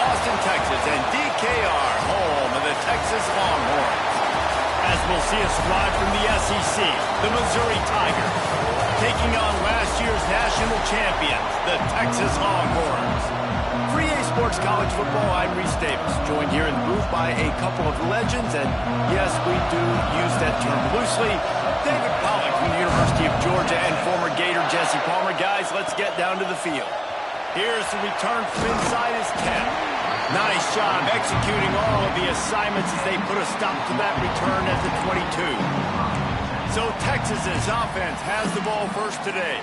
Austin, Texas, and DKR, home of the Texas Longhorns. As we'll see a squad from the SEC, the Missouri Tigers, taking on last year's national champions, the Texas Longhorns. For EA Sports College Football, I'm Reese Davis, joined here in the booth by a couple of legends, and yes, we do use that term loosely. David Pollack from the University of Georgia and former Gator Jesse Palmer. Guys, let's get down to the field. Here's the return from inside his 10. Nice job executing all of the assignments as they put a stop to that return at the 22. So Texas's offense has the ball first today.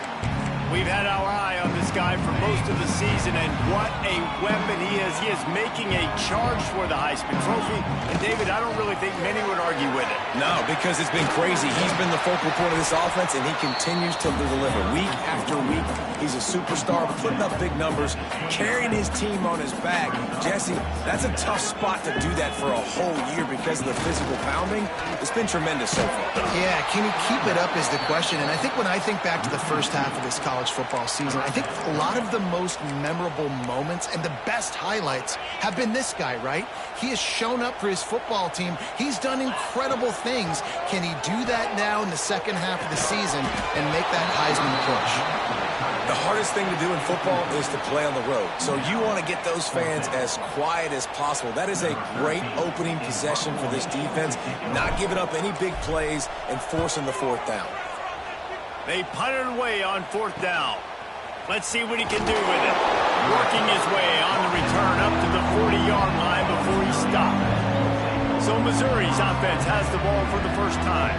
We've had our eye on this guy for most of the season, and what a weapon he is. He is making a charge for the Heisman Trophy. And, David, I don't really think many would argue with it. No, because it's been crazy. He's been the focal point of this offense, and he continues to deliver week after week. He's a superstar, putting up big numbers, carrying his team on his back. Jesse, that's a tough spot to do that for a whole year because of the physical pounding. It's been tremendous so far. Yeah, can he keep it up is the question. And I think when I think back to the first half of this college football season, I think a lot of the most memorable moments and the best highlights have been this guy, right? He has shown up for his football team. He's done incredible things. Can he do that now in the second half of the season and make that Heisman push? The hardest thing to do in football is to play on the road. So you want to get those fans as quiet as possible. That is a great opening possession for this defense, not giving up any big plays and forcing the fourth down. They punted away on fourth down. Let's see what he can do with it. Working his way on the return up to the 40-yard line before he stopped. So Missouri's offense has the ball for the first time.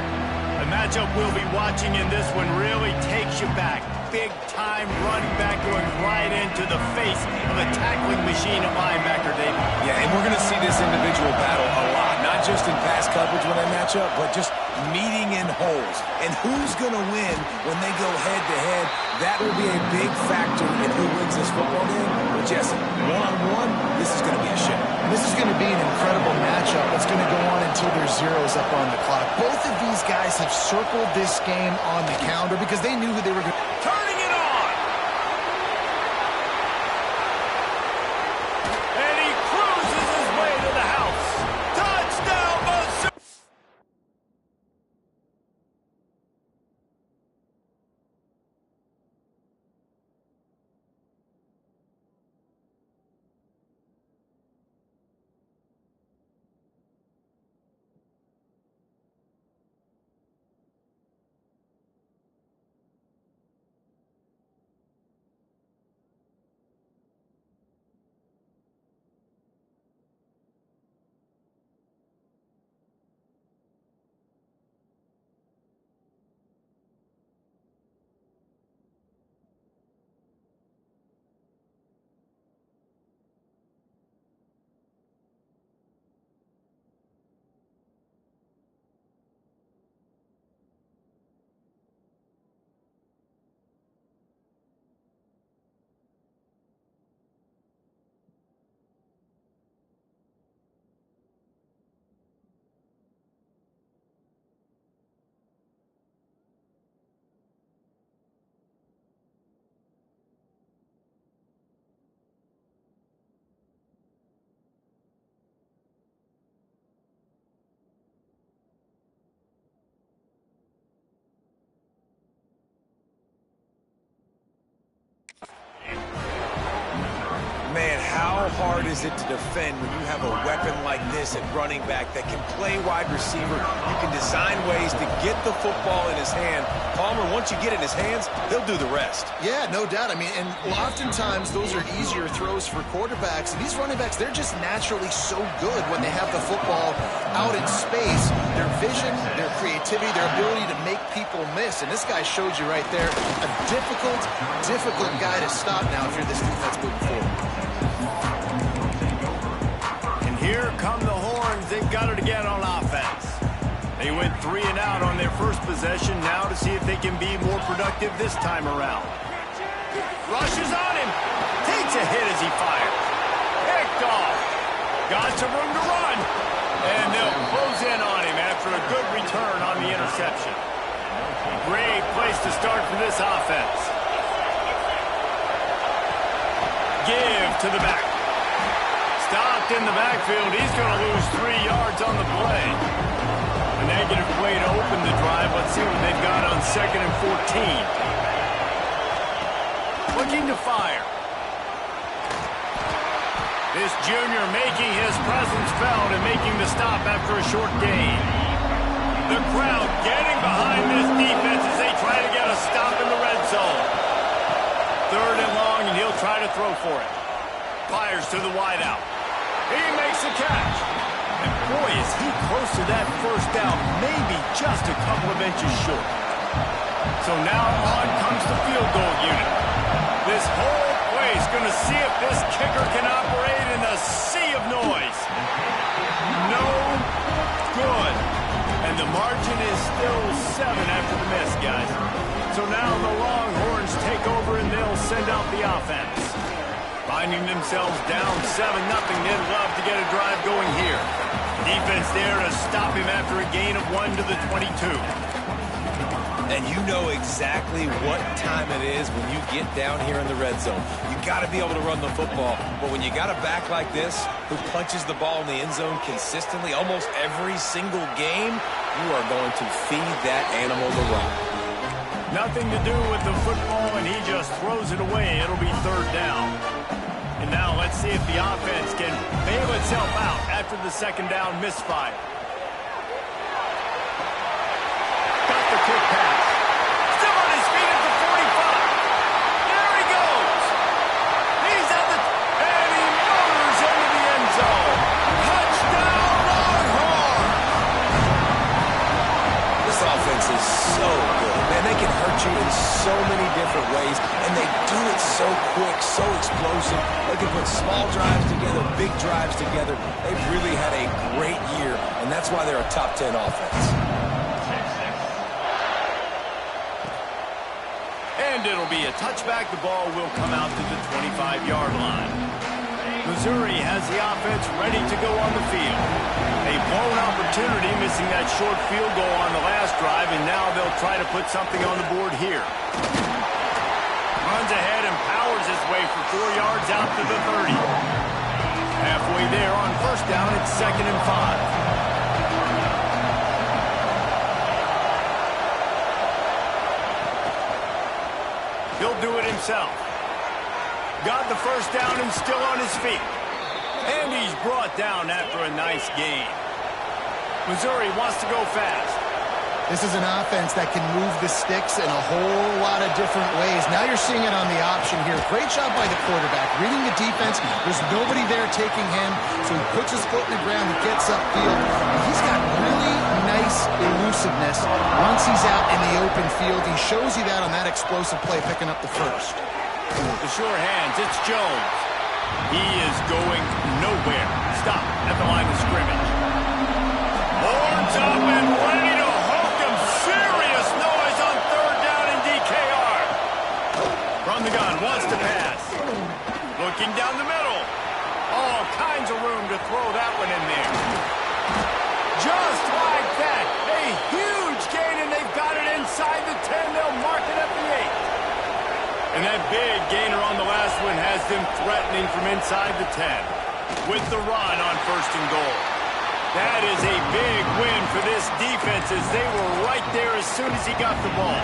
The matchup we'll be watching in this one really takes you back. Big-time running back going right into the face of a tackling machine at linebacker, David. Yeah, and we're going to see this individual battle a lot, not just in pass coverage when they match up, but just meeting in holes. And who's going to win when they go head-to-head? That will be a big factor in who wins this football game. But Jesse, one-on-one, this is going to be a shit. This is going to be an incredible matchup that's going to go on until there's zeros up on the clock. Both of these guys have circled this game on the calendar because they knew who they were going to... Turning it on! And he cruises his way to the house. Touchdown, Missouri! Man, how hard is it to defend when you have a weapon like this at running back that can play wide receiver? You can design ways to get the football in his hand. Palmer, once you get it in his hands, he'll do the rest. Yeah, no doubt. I mean, and oftentimes those are easier throws for quarterbacks. And these running backs, they're just naturally so good when they have the football out in space. Their vision, their creativity, their ability to make people miss. And this guy showed you right there, a difficult guy to stop now if you're this defense moving forward. Here come the Horns. They've got it again on offense. They went 3 and out on their first possession. Now to see if they can be more productive this time around. Rushes on him. Takes a hit as he fires. Picked off. Got some room to run. And they'll close in on him after a good return on the interception. Great place to start for this offense. Give to the back. stopped in the backfield. He's going to lose 3 yards on the play. A negative play to open the drive. Let's see what they've got on 2nd and 14. Looking to fire. This junior making his presence felt and making the stop after a short gain. The crowd getting behind this defense as they try to get a stop in the red zone. 3rd and long, and he'll try to throw for it. Fires to the wideout. He makes the catch. And boy, is he close to that first down, maybe just a couple of inches short. So now on comes the field goal unit. This whole place going to see if this kicker can operate in a sea of noise. No good. And the margin is still 7 after the miss, guys. So now the Longhorns take over and they'll send out the offense. Finding themselves down 7-0, they'd love to get a drive going here. Defense there to stop him after a gain of 1 to the 22. And you know exactly what time it is when you get down here in the red zone. You got to be able to run the football. But when you got a back like this who punches the ball in the end zone consistently almost every single game, you are going to feed that animal the rock. Nothing to do with the football, and he just throws it away. It'll be 3rd down. And now let's see if the offense can bail itself out after the 2nd down misfire. Got the quick pass. Still on his feet at the 45. There he goes. He's at the... And he motors into the end zone. Touchdown, Longhorns! This offense is so good. Man, they can hurt you in so many different ways, and they do it so quick, so explosive. They can put small drives together, big drives together. They've really had a great year, and that's why they're a top 10 offense. And it'll be a touchback. The ball will come out to the 25-yard line. Missouri has the offense ready to go on the field. A blown opportunity, missing that short field goal on the last drive, and now they'll try to put something on the board here. Runs ahead and powers his way for 4 yards out to the 30. Halfway there on 1st down, it's 2nd and 5. He'll do it himself. Got the 1st down and still on his feet. And he's brought down after a nice gain. Missouri wants to go fast. This is an offense that can move the sticks in a whole lot of different ways. Now you're seeing it on the option here. Great job by the quarterback. Reading the defense. There's nobody there taking him. So he puts his foot in the ground. He gets upfield. And he's got really nice elusiveness. Once he's out in the open field, he shows you that on that explosive play, picking up the 1st. The sure hands, it's Jones. He is going nowhere. Stop at the line of scrimmage. Horns up and ready to hook him. Serious noise on 3rd down in DKR. From the gun, wants to pass. Looking down the middle. All kinds of room to throw that one in there. Just like that. A huge gain, and they've got it inside the 10. They'll mark it at the 8. And that big gainer on the last one has them threatening from inside the 10. With the run on 1st and goal. That is a big win for this defense as they were right there as soon as he got the ball.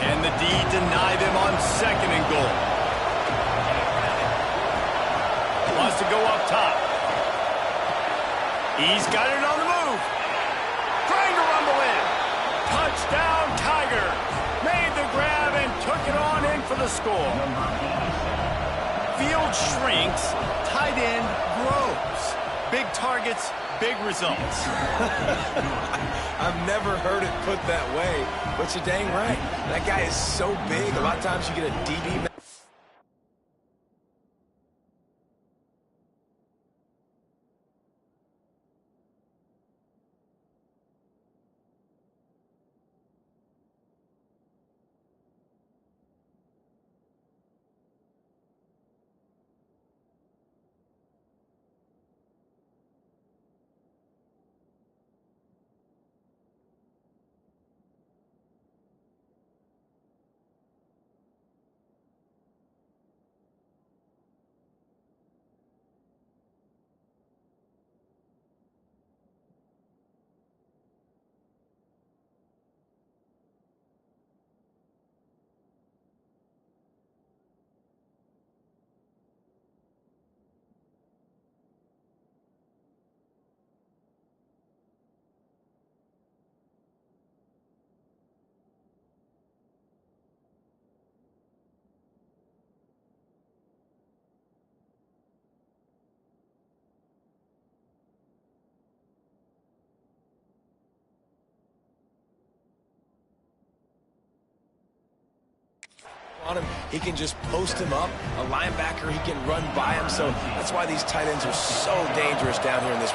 And the D deny them on 2nd and goal. Wants to go up top. He's got it on the move. Trying to rumble in. Touchdown, Tiger. Made the grab and took it on in for the score. Field shrinks, tight end grows. Big targets, big results. I've never heard it put that way, but you're dang right. That guy is so big. A lot of times you get a DB. on him, he can just post him up. A linebacker, he can run by him. So that's why these tight ends are so dangerous down here in this.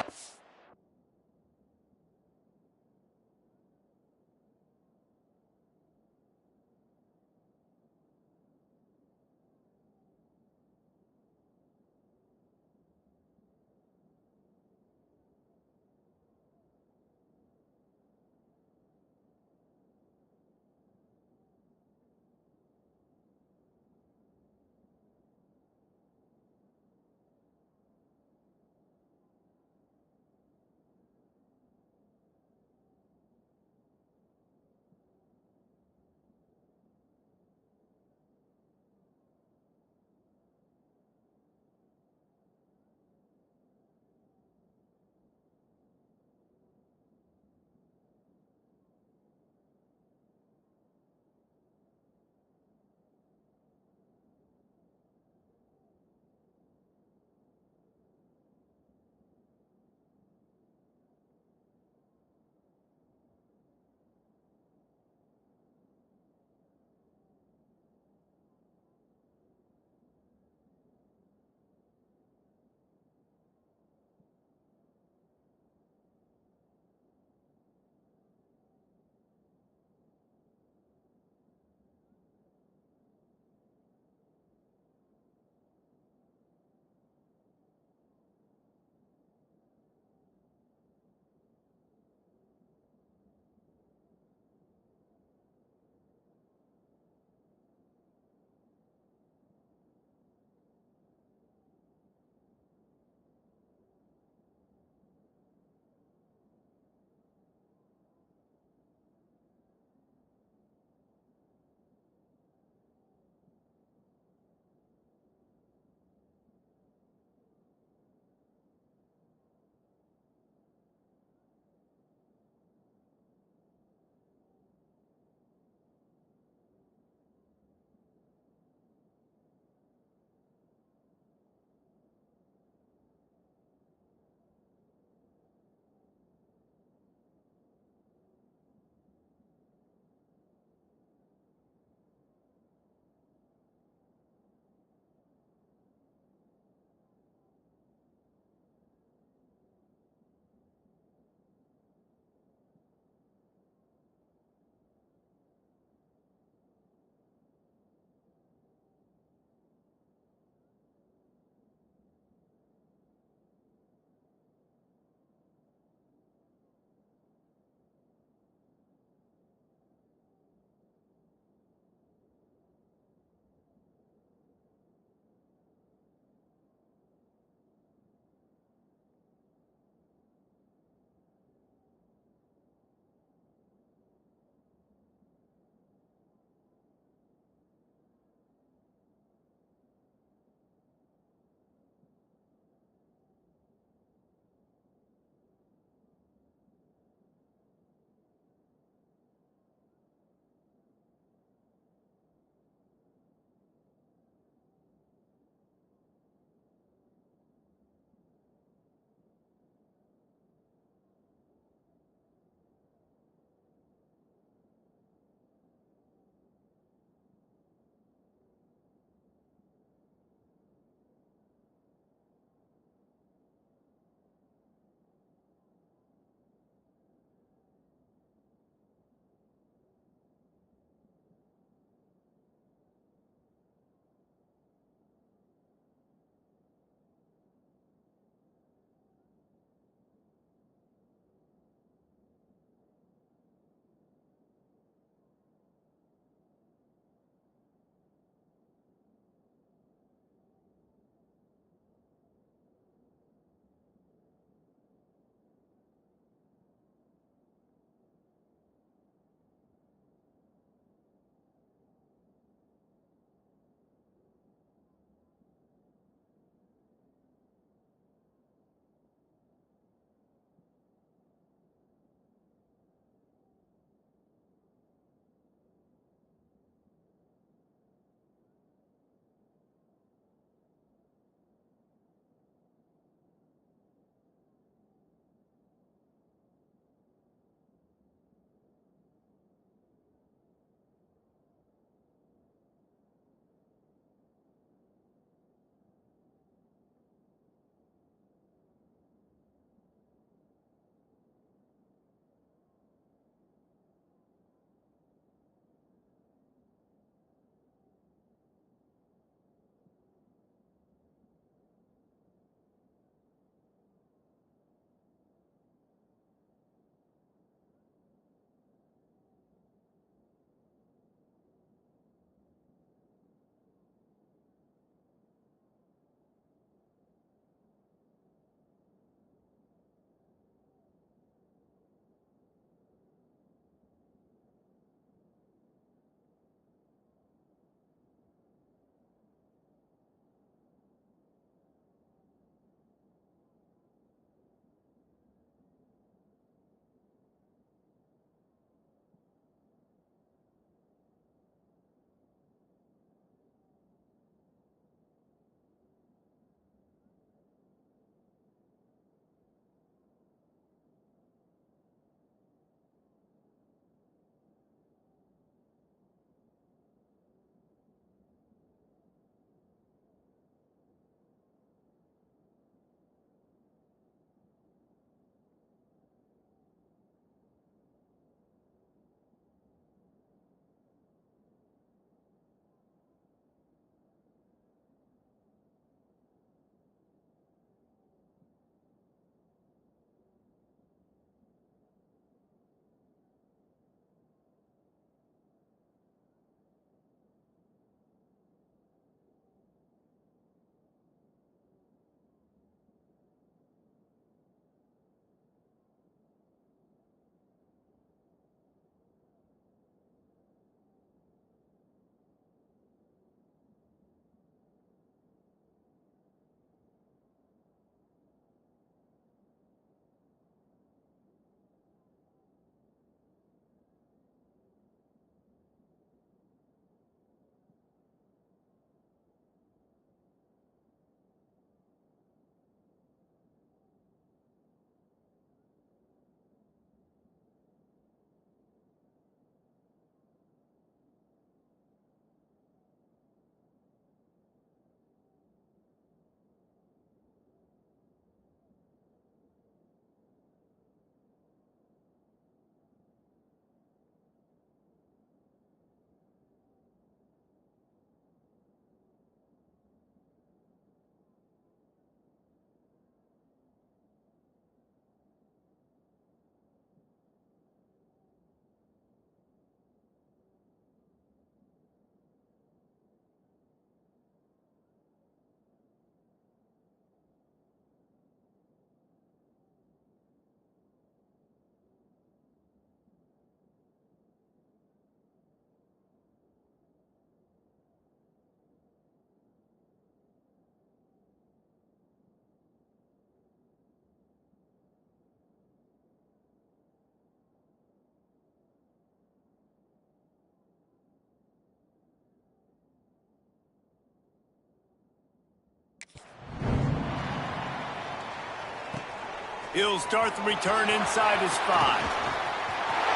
He'll start the return inside his 5.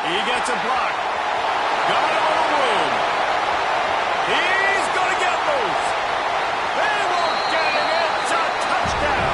He gets a block. Got him on the move. He's going to get loose. They won't get him. It's a touchdown.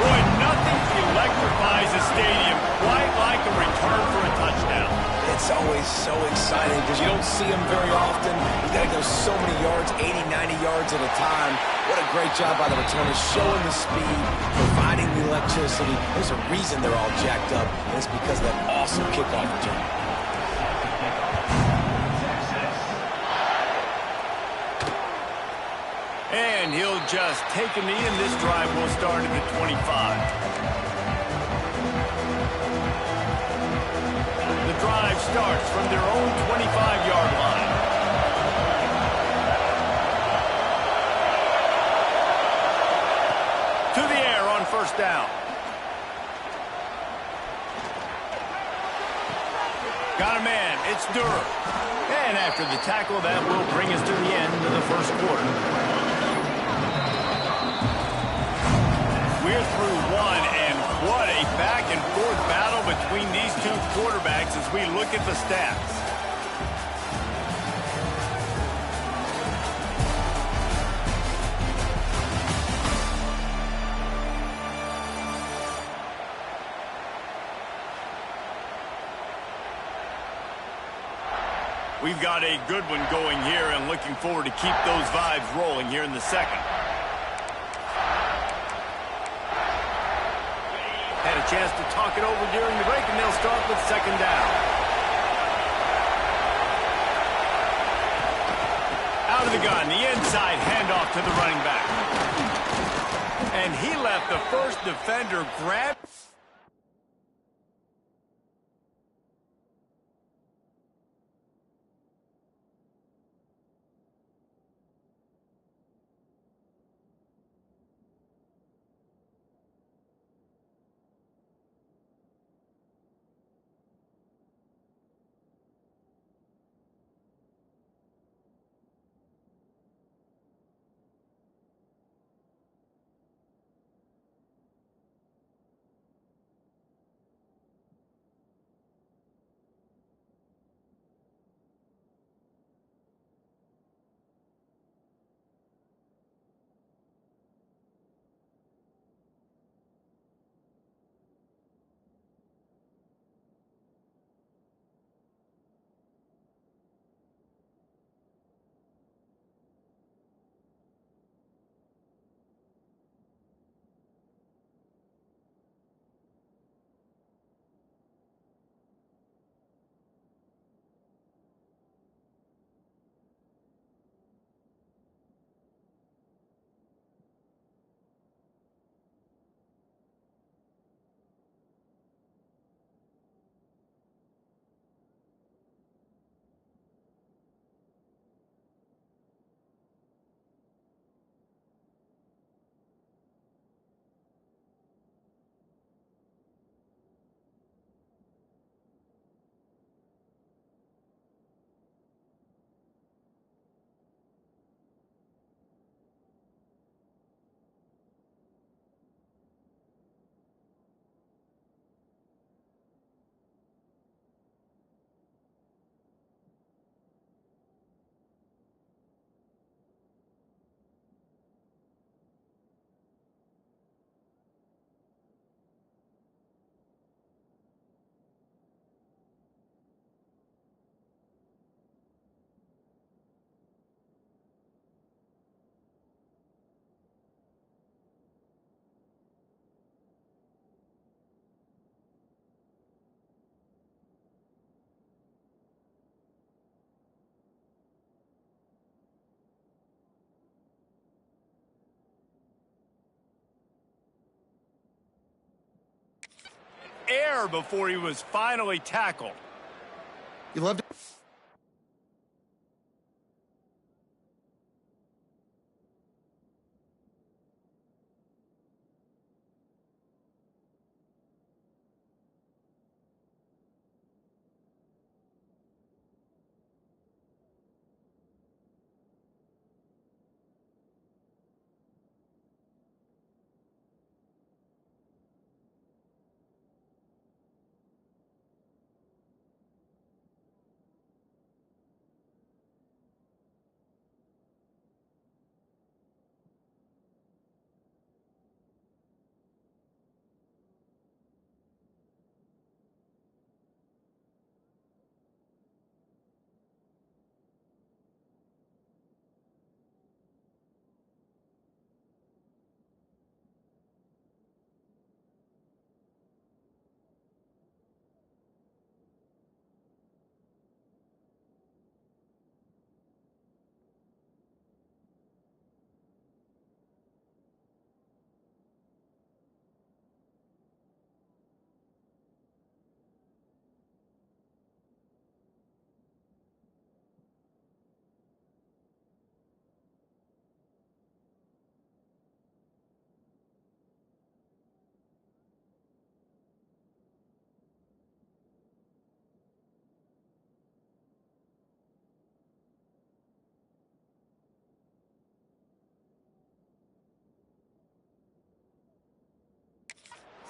Boy, nothing electrifies a stadium quite like a return for a touchdown. It's always so exciting because you don't see him very often. He's got to go so many yards, 80, 90 yards at a time. What a great job by the returner, showing the speed, providing the electricity. There's a reason they're all jacked up, and it's because of that awesome kickoff return. And he'll just take a knee, and this drive will start at the 25. The drive starts from their own 25-yard line. To the air on first down. Got a man. It's Durham. And after the tackle, that will bring us to the end of the first quarter. We're through one, and what a back-and-forth battle between these two quarterbacks as we look at the stats. We've got a good one going here and looking forward to keep those vibes rolling here in the second. Had a chance to talk it over during the break, and they'll start with second down. Out of the gun, the inside handoff to the running back. And he left the first defender grab. Air before he was finally tackled. You love to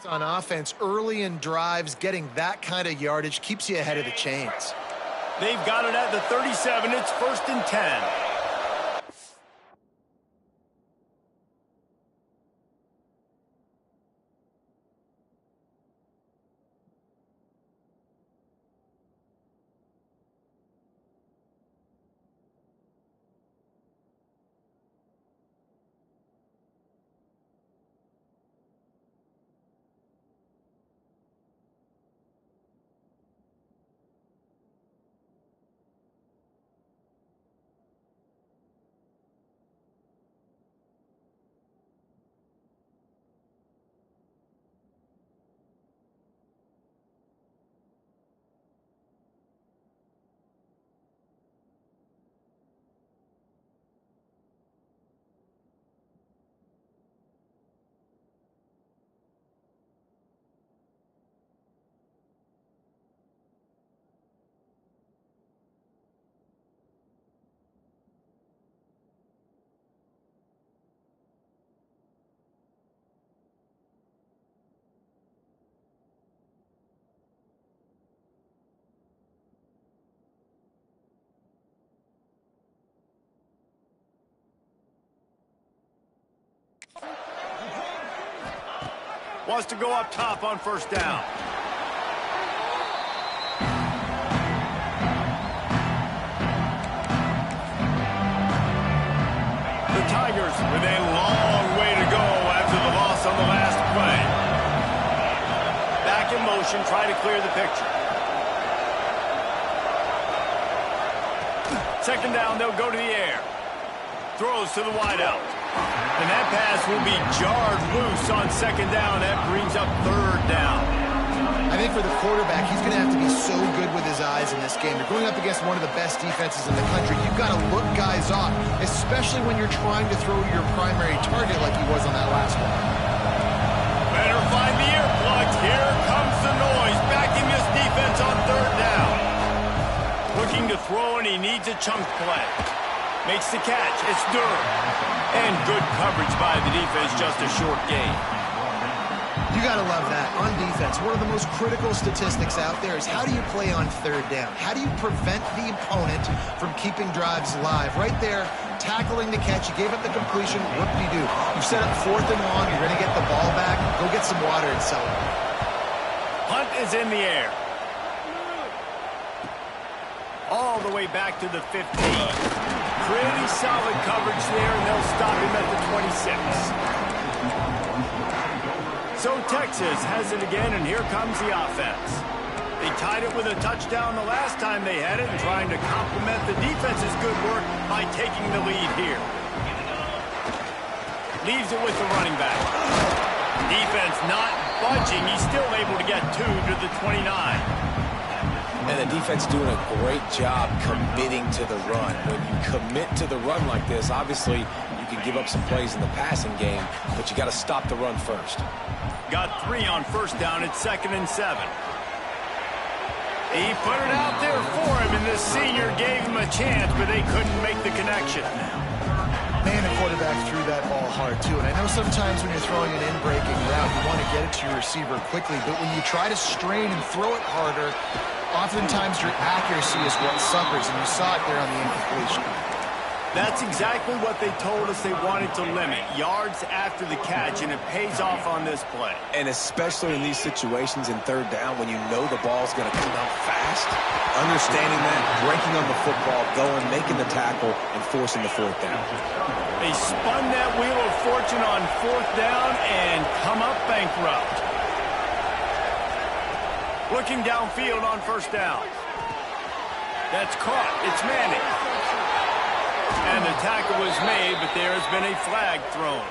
On offense, early in drives, getting that kind of yardage keeps you ahead of the chains. They've got it at the 37. It's 1st and 10. Wants to go up top on 1st down. The Tigers with a long way to go after the loss on the last play. Back in motion, try to clear the picture. 2nd down, they'll go to the air. Throws to the wideout. And that pass will be jarred loose on 2nd down. That brings up 3rd down. I think for the quarterback, he's going to have to be so good with his eyes in this game. You're going up against one of the best defenses in the country. You've got to look guys off, especially when you're trying to throw your primary target like he was on that last one. Better find the earplugs. Here comes the noise. Backing this defense on 3rd down. Looking to throw, and he needs a chunk play. Makes the catch. It's Durham. And good coverage by the defense, just a short gain. You got to love that. On defense, one of the most critical statistics out there is how do you play on 3rd down? How do you prevent the opponent from keeping drives alive? Right there, tackling the catch. You gave up the completion. Whoop-de-doo. You've set up 4th and long. You're going to get the ball back. Go get some water and celebrate. Hunt is in the air. All the way back to the 15. Pretty solid coverage there, and they'll stop him at the 26. So Texas has it again, and here comes the offense. They tied it with a touchdown the last time they had it, and trying to complement the defense's good work by taking the lead here. Leaves it with the running back. Defense not budging. He's still able to get 2 to the 29. And the defense doing a great job committing to the run. When you commit to the run like this, obviously you can give up some plays in the passing game, but you got to stop the run first. Got 3 on 1st down. It's 2nd and 7. He put it out there for him, and this senior gave him a chance, but they couldn't make the connection. Man, the quarterback threw that ball hard, too. And I know sometimes when you're throwing an in-breaking route, you want to get it to your receiver quickly, but when you try to strain and throw it harder, oftentimes your accuracy is what suffers, and you saw it there on the incompletion. That's exactly what they told us they wanted to limit. Yards after the catch, and it pays off on this play. And especially in these situations in 3rd down when you know the ball's going to come out fast, understanding that, breaking on the football, going, making the tackle, and forcing the 4th down. They spun that wheel of fortune on 4th down and come up bankrupt. Looking downfield on 1st down. That's caught. It's Manning. And the tackle was made, but there has been a flag thrown.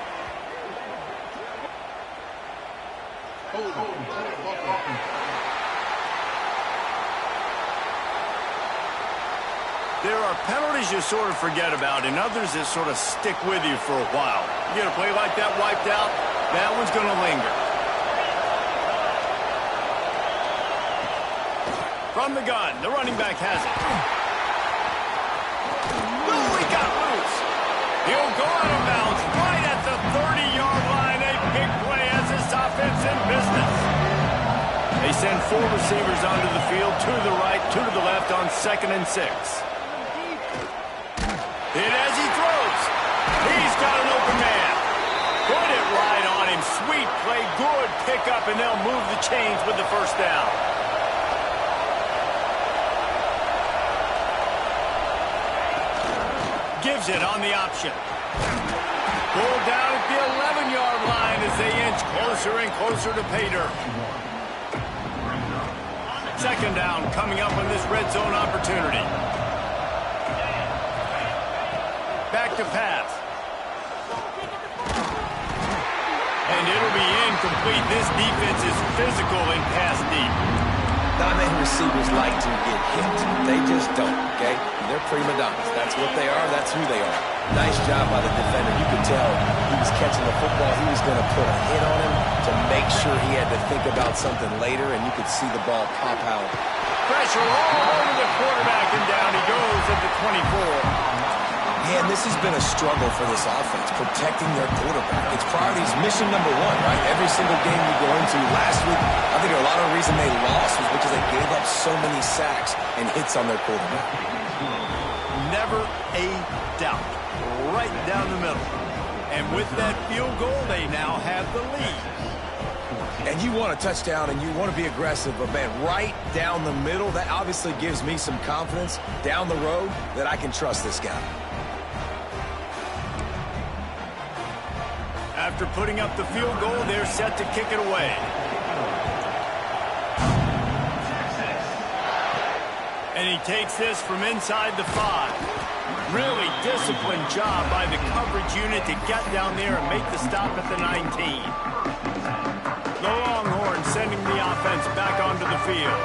There are penalties you sort of forget about, and others that sort of stick with you for a while. You get a play like that wiped out, that one's going to linger. From the gun, the running back has it. Oh, he got loose. He'll go out of bounds right at the 30-yard line. A big play as this offense in business. send 4 receivers onto the field, 2 to the right, 2 to the left on 2nd and 6. And as he throws, he's got an open man. Put it right on him. Sweet play, good pickup, and they'll move the chains with the first down. Gives it on the option. Pulled down at the 11-yard line as they inch closer and closer to pay dirt. 2nd down coming up on this red zone opportunity. Back to pass. And it'll be incomplete. This defense is physical and pass deep. Not many receivers like to get hit. They just don't, okay? They're prima donnas. That's what they are. That's who they are. Nice job by the defender. You could tell he was catching the football. He was going to put a hit on him to make sure he had to think about something later, and you could see the ball pop out. Pressure all over the quarterback, and down he goes at the 24. Man, this has been a struggle for this offense, protecting their quarterback. It's priorities, mission number 1, right? Every single game you go into. Last week, I think a lot of the reason they lost was because they gave up so many sacks and hits on their quarterback. Never a doubt. Right down the middle. And with that field goal, they now have the lead. And you want a touchdown and you want to be aggressive, but man, right down the middle, that obviously gives me some confidence down the road that I can trust this guy. After putting up the field goal, they're set to kick it away. And he takes this from inside the 5. Really disciplined job by the coverage unit to get down there and make the stop at the 19. The Longhorns sending the offense back onto the field.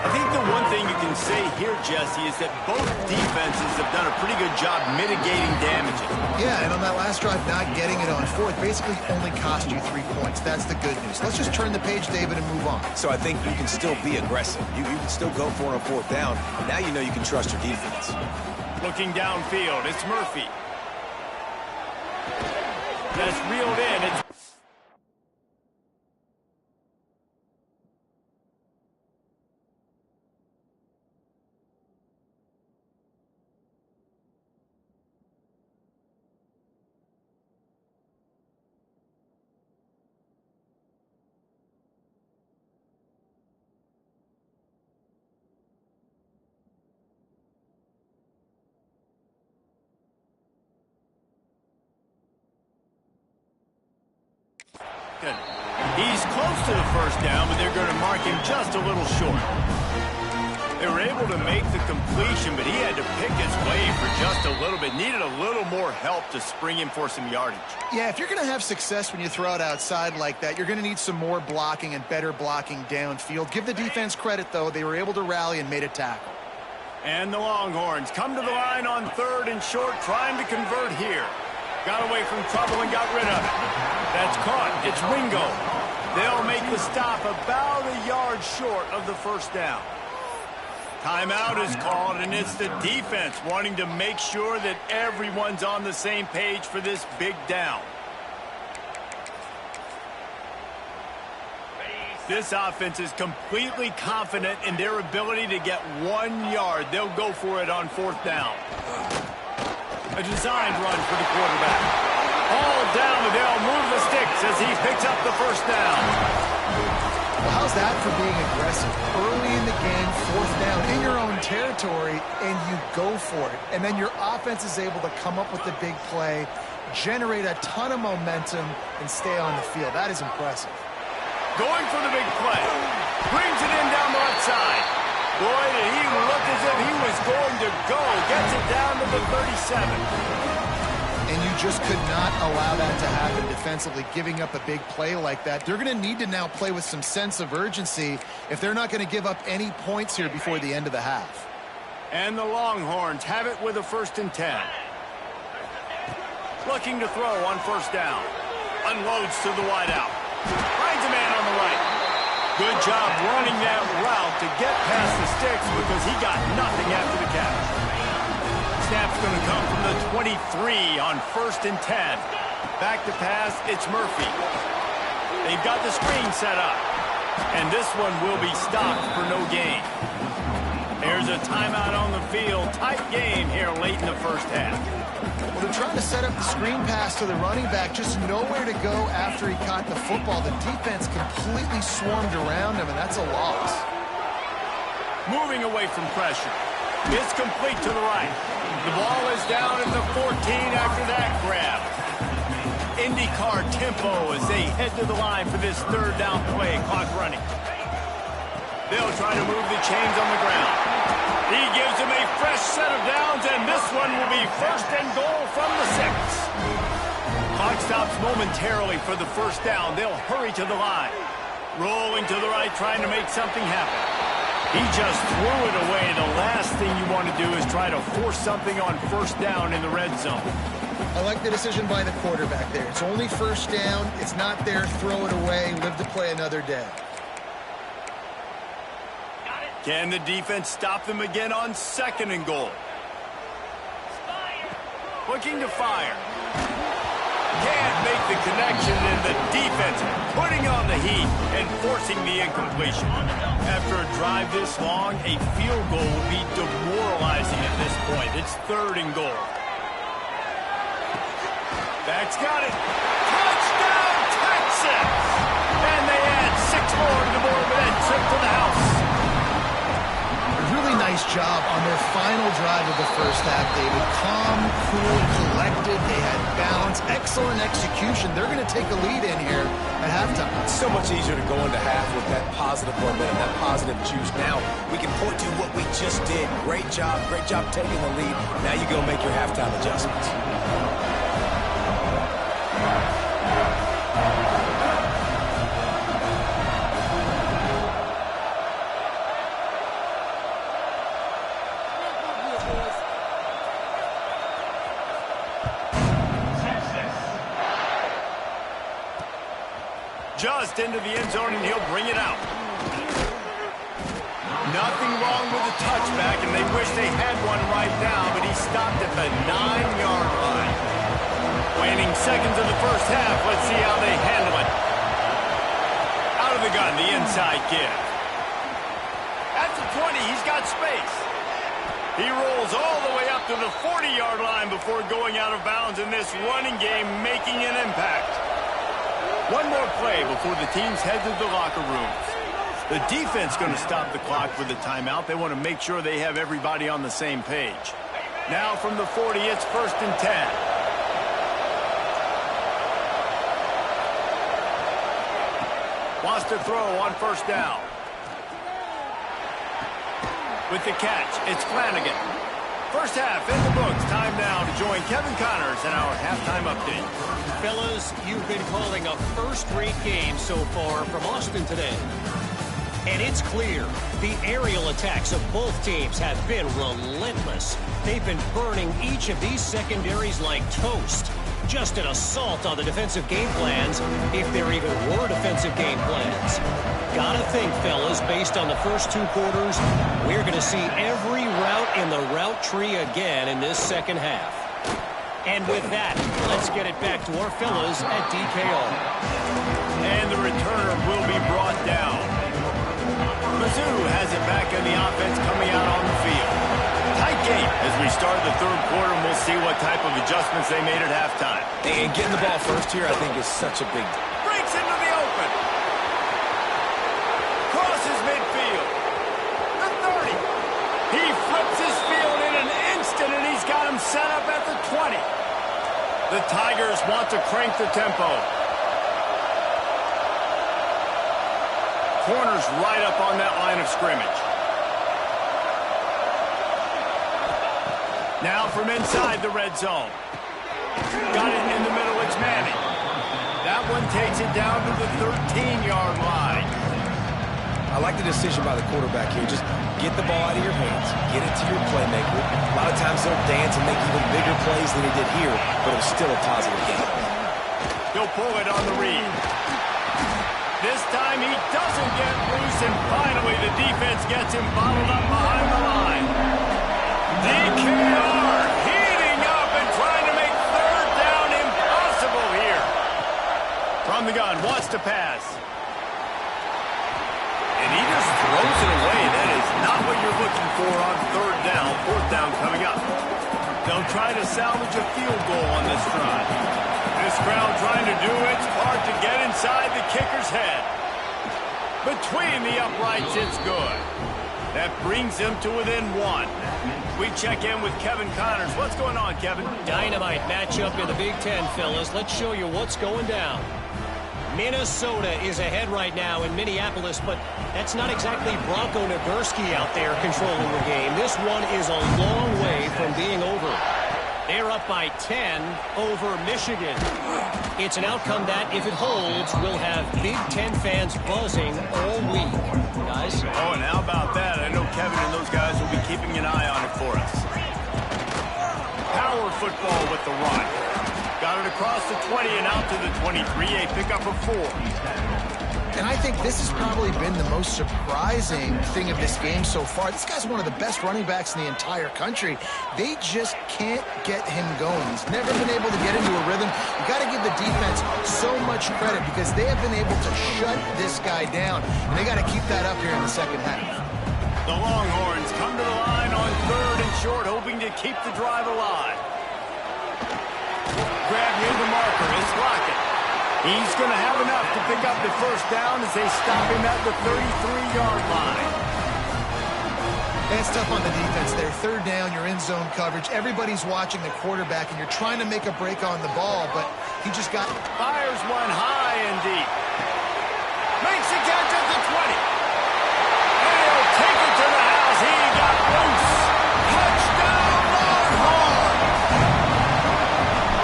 I think the one thing you can say here, Jesse, is that both defenses have done a pretty good job mitigating damages. Yeah, and on that last drive, not getting it on 4th basically only cost you 3 points. That's the good news. Let's just turn the page, David, and move on. So I think you can still be aggressive. You can still go for it on 4th down. Now you know you can trust your defense. Looking downfield, it's Murphy. That's reeled in. It's good. He's close to the first down, but they're going to mark him just a little short. They were able to make the completion, but he had to pick his way for just a little bit. Needed a little more help to spring him for some yardage. Yeah, if you're going to have success when you throw it outside like that, you're going to need some more blocking and better blocking downfield. Give the defense credit, though. They were able to rally and made a tackle. And the Longhorns come to the line on 3rd and short, trying to convert here. Got away from trouble and got rid of it. That's caught. It's Wingo. They'll make the stop about a yard short of the first down. Timeout is called, and it's the defense wanting to make sure that everyone's on the same page for this big down. This offense is completely confident in their ability to get 1 yard. They'll go for it on 4th down. A designed run for the quarterback. All down, but they'll move the sticks as he picks up the first down. Well, how's that for being aggressive? Early in the game, 4th down in your own territory, and you go for it. And then your offense is able to come up with the big play, generate a ton of momentum, and stay on the field. That is impressive. Going for the big play. Brings it in down the left side. Boy, did he look as if he was going to go. Gets it down to the 37. And you just could not allow that to happen defensively, giving up a big play like that. They're going to need to now play with some sense of urgency if they're not going to give up any points here before the end of the half. And the Longhorns have it with a 1st and 10. Looking to throw on 1st down. Unloads to the wideout. Finds a man on the right. Good job running that route to get past the sticks because he got nothing after the catch. Snap's going to come from the 23 on 1st and 10. Back to pass, it's Murphy. They've got the screen set up. And this one will be stopped for no gain. There's a timeout on the field. Tight game here late in the first half. Well, they're trying to set up the screen pass to the running back, just nowhere to go after he caught the football. The defense completely swarmed around him, and that's a loss. Moving away from pressure. It's complete to the right. The ball is down at the 14 after that grab. IndyCar tempo as they head to the line for this third down play. Clock running. They'll try to move the chains on the ground. He gives them a fresh set of downs, and this one will be first and goal from the 6. Clock stops momentarily for the first down. They'll hurry to the line. Rolling to the right, trying to make something happen. He just threw it away. The last thing you want to do is try to force something on first down in the red zone. I like the decision by the quarterback there. It's only first down. It's not there. Throw it away. Live to play another day. Can the defense stop them again on second and goal? Looking to fire. Can't make the connection, and the defense putting on the heat and forcing the incompletion. After a drive this long, a field goal will be demoralizing at this point. It's third and goal. Back's got it. Touchdown, Texas! And they add 6 more to the board with that trip to the house. Really nice job on their final drive of the first half, David. Calm, cool, collected. They had balance. Excellent execution. They're going to take a lead in here at halftime. It's so much easier to go into half with that positive momentum, that positive juice. Now we can point to what we just did. Great job taking the lead. Now you go make your halftime adjustments. Just into the end zone, and he'll bring it out. Nothing wrong with the touchback, and they wish they had one right now, but he stopped at the 9-yard line. Waning seconds of the first half. Let's see how they handle it. Out of the gun, the inside give. At the 20, he's got space. He rolls all the way up to the 40-yard line before going out of bounds in this running game, making an impact. One more play before the teams head to the locker rooms. The defense going to stop the clock with a timeout. They want to make sure they have everybody on the same page. Now from the 40, it's first and 10. Wants to throw on first down. With the catch, it's Flanagan. First half in the books. Time now to join Kevin Connors in our halftime update. Fellas, you've been calling a first-rate game so far from Austin today. And it's clear, the aerial attacks of both teams have been relentless. They've been burning each of these secondaries like toast. Just an assault on the defensive game plans, if there even were defensive game plans. Gotta think, fellas, based on the first 2 quarters, we're going to see every route in the route tree again in this second half. And with that, let's get it back to our fellas at DKR. And the returner will be brought down. Mizzou has it back in the offense coming out on the field. Tight game as we start the third quarter, and we'll see what type of adjustments they made at halftime. And getting the ball first here, I think, is such a big deal. Breaks into the open. Crosses midfield. The 30. He flips his field in an instant, and he's got him set up at the 20. The Tigers want to crank the tempo. Corners right up on that line of scrimmage. Now from inside the red zone. Got it in the middle, it's Manning. That one takes it down to the 13-yard line. I like the decision by the quarterback here. Just get the ball out of your hands. Get it to your playmaker. A lot of times they'll dance and make even bigger plays than he did here, but it was still a positive game. He'll pull it on the read. This time he doesn't get loose, and finally the defense gets him bottled up behind the line. DKR heating up and trying to make third down impossible here. From the gun, wants to pass. try to salvage a field goal on this drive. This crowd trying to do its part to get inside the kicker's head. Between the uprights, it's good. That brings him to within 1. We check in with Kevin Connors. What's going on, Kevin? Dynamite matchup in the Big Ten, fellas. Let's show you what's going down. Minnesota is ahead right now in Minneapolis, but that's not exactly Bronco Nagurski out there controlling the game. This one is a long way from being over. They're up by 10 over Michigan. It's an outcome that, if it holds, will have Big Ten fans buzzing all week. Guys? Oh, and how about that? I know Kevin and those guys will be keeping an eye on it for us. Power football with the run. Got it across the 20 and out to the 23, a pickup of 4. And I think this has probably been the most surprising thing of this game so far. This guy's one of the best running backs in the entire country. They just can't get him going. He's never been able to get into a rhythm. You got to give the defense so much credit because they have been able to shut this guy down. And they got to keep that up here in the second half. The Longhorns come to the line on 3rd and short, hoping to keep the drive alive. Grab near the marker. It's Lockett. He's going to have enough to pick up the first down as they stop him at the 33-yard line. That's tough on the defense there. 3rd down, you're in zone coverage. Everybody's watching the quarterback, and you're trying to make a break on the ball, but he just got... Fires one high and deep. Makes the catch at the 20. And he'll take it to the house. He got loose. Touchdown, Longhorns!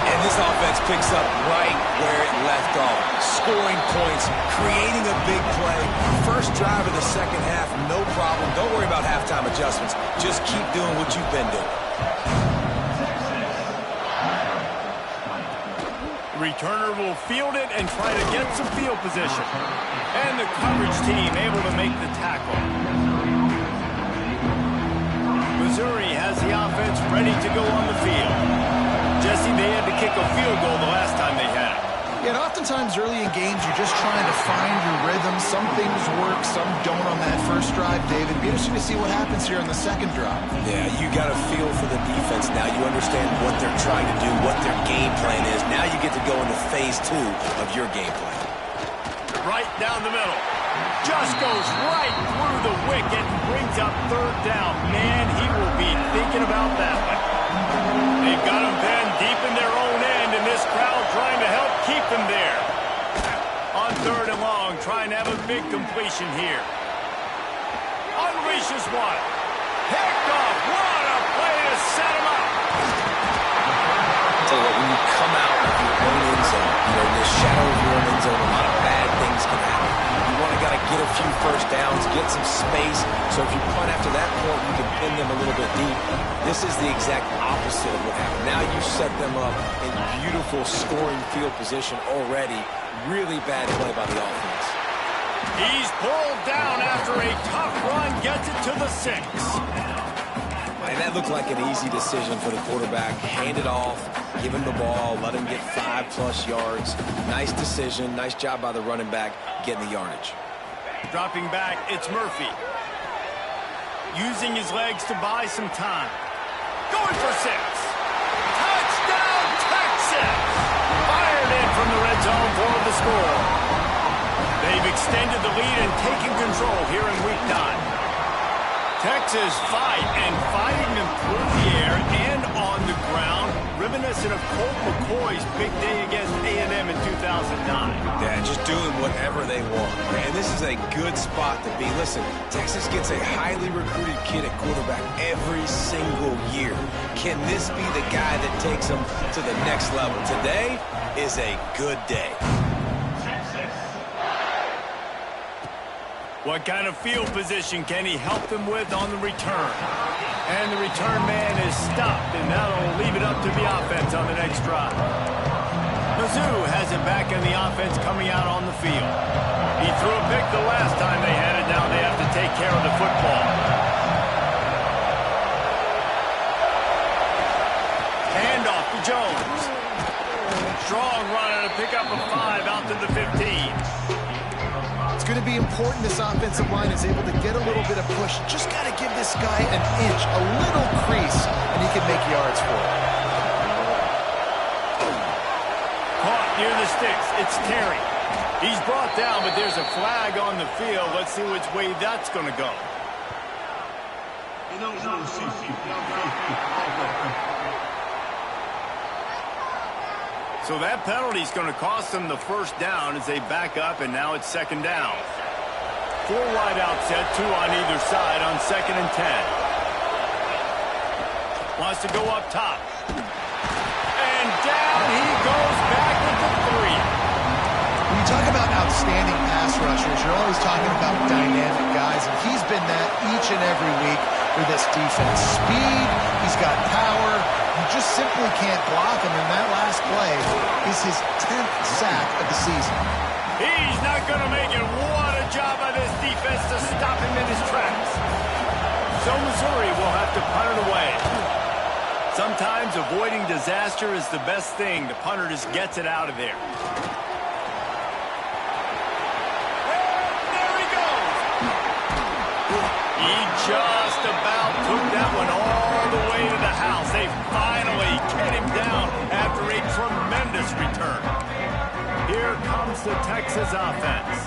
And this offense picks up right where it left off. Scoring points, creating a big play. First drive of the second half, no problem. Don't worry about halftime adjustments. Just keep doing what you've been doing. Returner will field it and try to get some field position. And the coverage team able to make the tackle. Missouri has the offense ready to go on the field. Jesse, they had to kick a field goal the last time they had it. Yeah, and oftentimes early in games, you're just trying to find your rhythm. Some things work, some don't on that first drive, David. Be interesting to see what happens here on the second drive. Yeah, you got a feel for the defense now. You understand what they're trying to do, what their game plan is. Now you get to go into phase 2 of your game plan. Right down the middle. Just goes right through the wicket and brings up 3rd down. Man, he will be thinking about that one. They've got him pinned deep in their own end, and this crowd trying to help keep them there. On 3rd and long, trying to have a big completion here. Unleashes one. Picked off. What a play to set him up. Tell you what, when you come out of your own end zone, in the shadow of your own end zone, a lot of bad things can happen. You want to get a few first downs, get some space, so if you punt after that point, you can pin them a little bit deep. This is the exact opposite of what happened. Now you set them up in beautiful scoring field position already. Really bad play by the offense. He's pulled down after a tough run, gets it to the 6. And that looked like an easy decision for the quarterback. Hand it off, give him the ball, let him get 5+ yards. Nice decision, nice job by the running back getting the yardage. Dropping back, it's Murphy. Using his legs to buy some time. Going for 6. Touchdown, Texas! Fired in from the red zone for the score. They've extended the lead and taken control here in week 9. Texas fighting them through the air and on the ground, reminiscent of Colt McCoy's big day against A&M in 2009. Yeah, just doing whatever they want. And this is a good spot to be. Listen, Texas gets a highly recruited kid at quarterback every single year. Can this be the guy that takes them to the next level? Today is a good day. What kind of field position can he help them with on the return? And the return man is stopped, and that'll leave it up to the offense on the next drive. Mizzou has it back in the offense coming out on the field. He threw a pick the last time they had it. Now they have to take care of the football. Handoff to Jones. Strong run and a pickup of 5 out to the 15. It's going to be important this offensive line is able to get a little bit of push. Just got to give this guy an inch, a little crease, and he can make yards for it. the sticks. It's Terry. He's brought down, but there's a flag on the field. Let's see which way that's going to go. So that penalty is going to cost them the first down as they back up, and now it's second down. 4 wide out set, 2 on either side on 2nd and 10. Wants to go up top. And down he goes back with the 3. When you talk about outstanding pass rushers, you're always talking about dynamic guys, and he's been that each and every week for this defense. Speed, he's got power. You just simply can't block him, and that last play is his 10th sack of the season. He's not going to make it. What a job by this defense to stop him in his tracks. So Missouri will have to punt it away. Sometimes avoiding disaster is the best thing. The punter just gets it out of there. There he goes. He just about took that one all the way to the house. They finally get him down after a tremendous return. Here comes the Texas offense.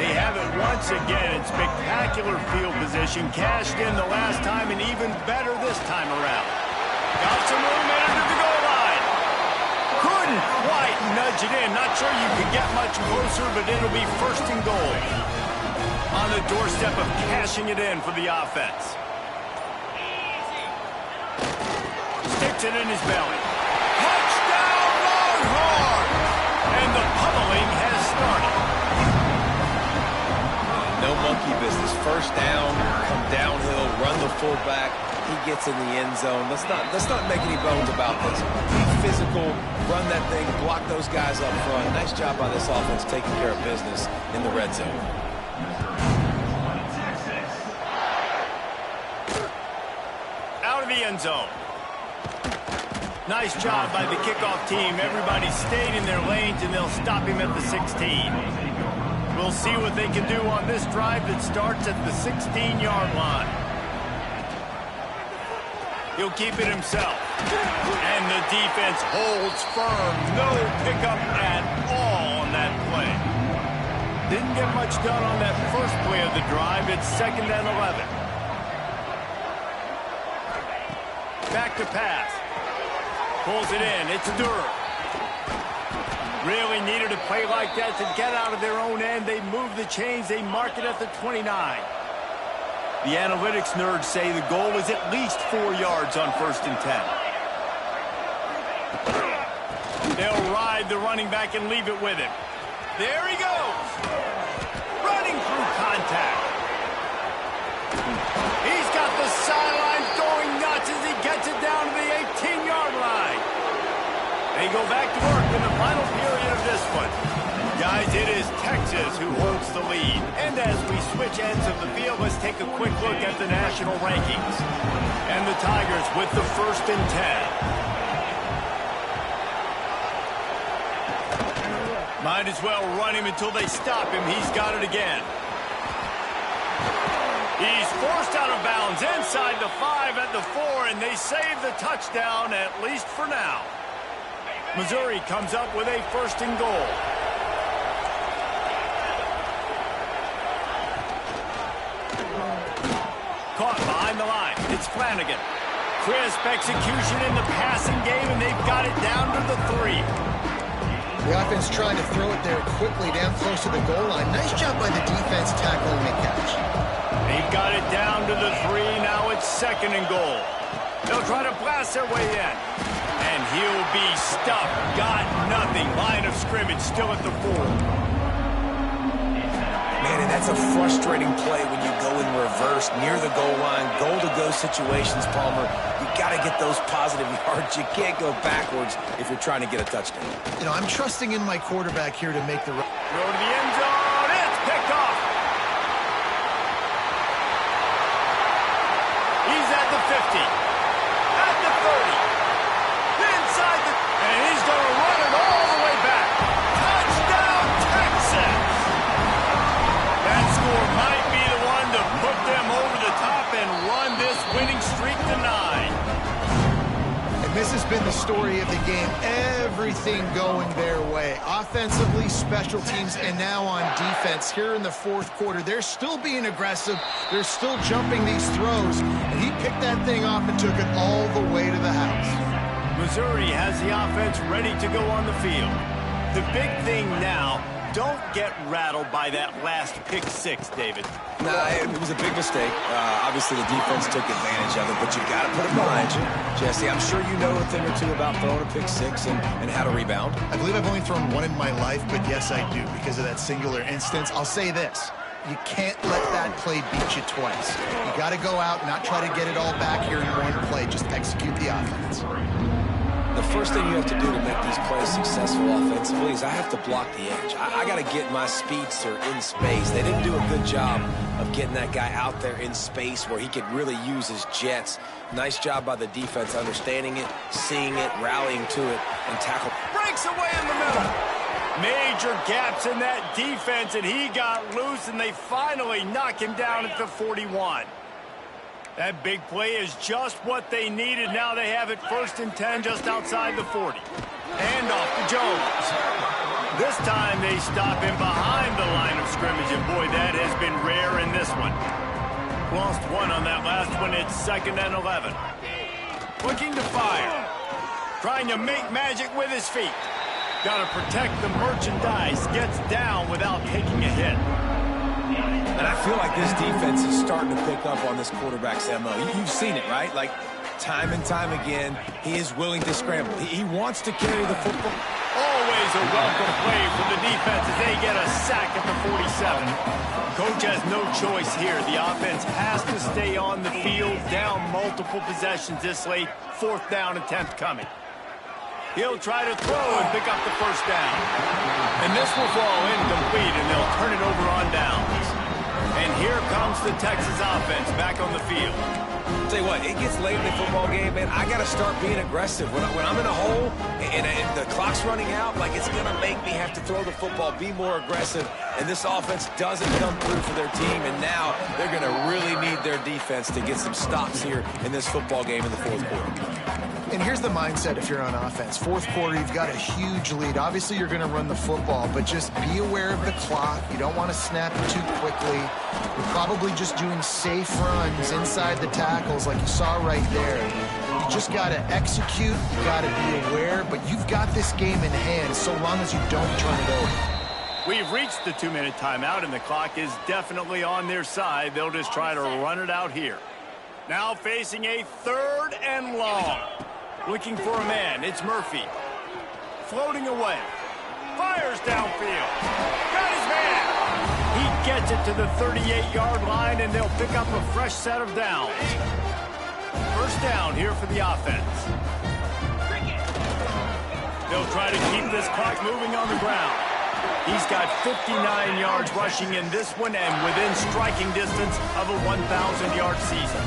They have it once again in spectacular field position. Cashed in the last time and even better this time around. Got some room into the goal line. Couldn't quite nudge it in. Not sure you could get much closer, but it'll be 1st and goal. On the doorstep of cashing it in for the offense. Sticks it in his belly. Touchdown, Longhorn! And the pummeling has started. No monkey business. First down, come downhill, run the fullback. He gets in the end zone. Let's not make any bones about this. Be physical, run that thing, block those guys up front. Nice job by this offense taking care of business in the red zone. Out of the end zone. Nice job by the kickoff team. Everybody stayed in their lanes, and they'll stop him at the 16. We'll see what they can do on this drive that starts at the 16-yard line. He'll keep it himself. And the defense holds firm. No pickup at all on that play. Didn't get much done on that first play of the drive. It's 2nd and 11. Back to pass. Pulls it in. It's Durham. Really needed a play like that to get out of their own end. They move the chains. They mark it at the 29. The analytics nerds say the goal is at least 4 yards on 1st and 10. They'll ride the running back and leave it with him. There he goes. Running through contact. He's got the sidelines going nuts as he gets it down to the 18-yard line. They go back to work in the final period of this one. Guys, it is Texas who holds the lead. And as we switch ends of the field, let's take a quick look at the national rankings. And the Tigers with the 1st and 10. Might as well run him until they stop him. He's got it again. He's forced out of bounds inside the 5 at the 4, and they save the touchdown, at least for now. Missouri comes up with a 1st and goal. Caught behind the line. It's Flanagan. Crisp execution in the passing game, and they've got it down to the 3. The offense trying to throw it there quickly down close to the goal line. Nice job by the defense tackling the catch. They've got it down to the 3. Now it's 2nd and goal. They'll try to blast their way in. And he'll be stuffed. Got nothing. Line of scrimmage still at the 4. Man, and that's a frustrating play when you go in reverse near the goal line. Goal-to-go situations, Palmer. You got to get those positive yards. You can't go backwards if you're trying to get a touchdown. You know, I'm trusting in my quarterback here to make the Throw to the end zone. It's picked off. He's at the 50. At the 30. Inside the... And he's going to run it all the way back. Touchdown, Texas! That score might be the one to put them over the top and run this winning streak to 9. And this has been the story of the game. Everything going their way. Offensively, special teams, and now on defense. Here in the fourth quarter, they're still being aggressive. They're still jumping these throws. And he picked that thing off and took it all the way to the house. Missouri has the offense ready to go on the field. The big thing now, don't get rattled by that last pick six, David. Nah, it was a big mistake. Obviously, the defense took advantage of it, but you got to put it behind you. Jesse, I'm sure you know a thing or two about throwing a pick six and how to rebound. I believe I've only thrown one in my life, but yes, I do, because of that singular instance. I'll say this. You can't let that play beat you twice. You got to go out and not try to get it all back here in one play. Just execute the offense. The first thing you have to do to make these plays successful offensively is I have to block the edge. I got to get my speedster in space. They didn't do a good job of getting that guy out there in space where he could really use his jets. Nice job by the defense understanding it, seeing it, rallying to it, and tackle. Breaks away in the middle. Major gaps in that defense, and he got loose, and they finally knock him down at the 41. That big play is just what they needed. Now they have it 1st and 10 just outside the 40. Hand off to Jones. This time they stop him behind the line of scrimmage, and boy, that has been rare in this one. Lost one on that last one. It's 2nd and 11. Looking to fire. Trying to make magic with his feet. Got to protect the merchandise. Gets down without taking a hit. And I feel like this defense is starting to pick up on this quarterback's MO. You've seen it, right? Like, time and time again, he is willing to scramble. He wants to carry the football. Always a welcome play for the defense as they get a sack at the 47. Coach has no choice here. The offense has to stay on the field, down multiple possessions this late. 4th down and 10th coming. He'll try to throw and pick up the 1st down. And this will fall incomplete, and they'll turn it over on downs. And here comes the Texas offense back on the field. Tell you what, it gets late in the football game, man. I got to start being aggressive. When I'm in a hole and the clock's running out, like, it's going to make me have to throw the football, be more aggressive. And this offense doesn't come through for their team, and now they're going to really need their defense to get some stops here in this football game in the 4th quarter. And here's the mindset if you're on offense. 4th quarter, you've got a huge lead. Obviously, you're going to run the football, but just be aware of the clock. You don't want to snap it too quickly. You're probably just doing safe runs inside the tackles like you saw right there. You just got to execute. You got to be aware, but you've got this game in hand so long as you don't turn it over. We've reached the 2-minute timeout, and the clock is definitely on their side. They'll just try to run it out here. Now facing a 3rd and long. Looking for a man. It's Murphy. Floating away. Fires downfield. Got his man. He gets it to the 38-yard line, and they'll pick up a fresh set of downs. 1st down here for the offense. They'll try to keep this clock moving on the ground. He's got 59 yards rushing in this one and within striking distance of a 1,000-yard season.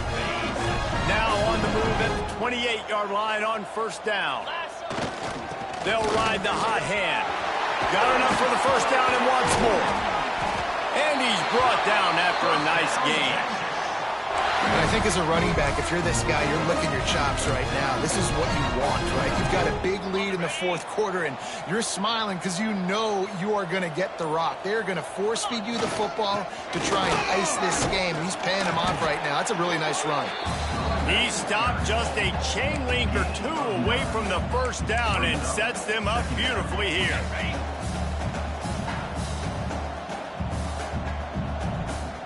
Now on the move at the 28-yard line on 1st down. They'll ride the hot hand. Got enough for the 1st down and wants more. And he's brought down after a nice gain. And I think as a running back, if you're this guy, you're licking your chops right now. This is what you want, right? You've got a big lead in the 4th quarter, and you're smiling because you know you are going to get the rock. They're going to force-feed you the football to try and ice this game. He's paying him off right now. That's a really nice run. He stopped just a chain link or 2 away from the 1st down and sets them up beautifully here.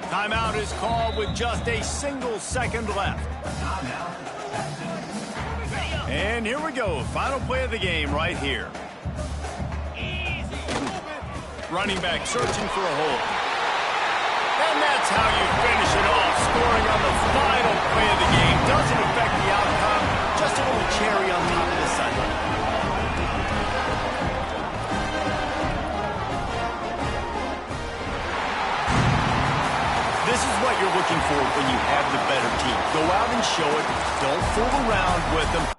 Timeout is called with just a single second left. And here we go. Final play of the game right here. Running back searching for a hole. And that's how you finish it off, scoring on the final play of the game. Doesn't affect the outcome, just a little cherry on top of the sundae. This is what you're looking for when you have the better team. Go out and show it. Don't fool around with them.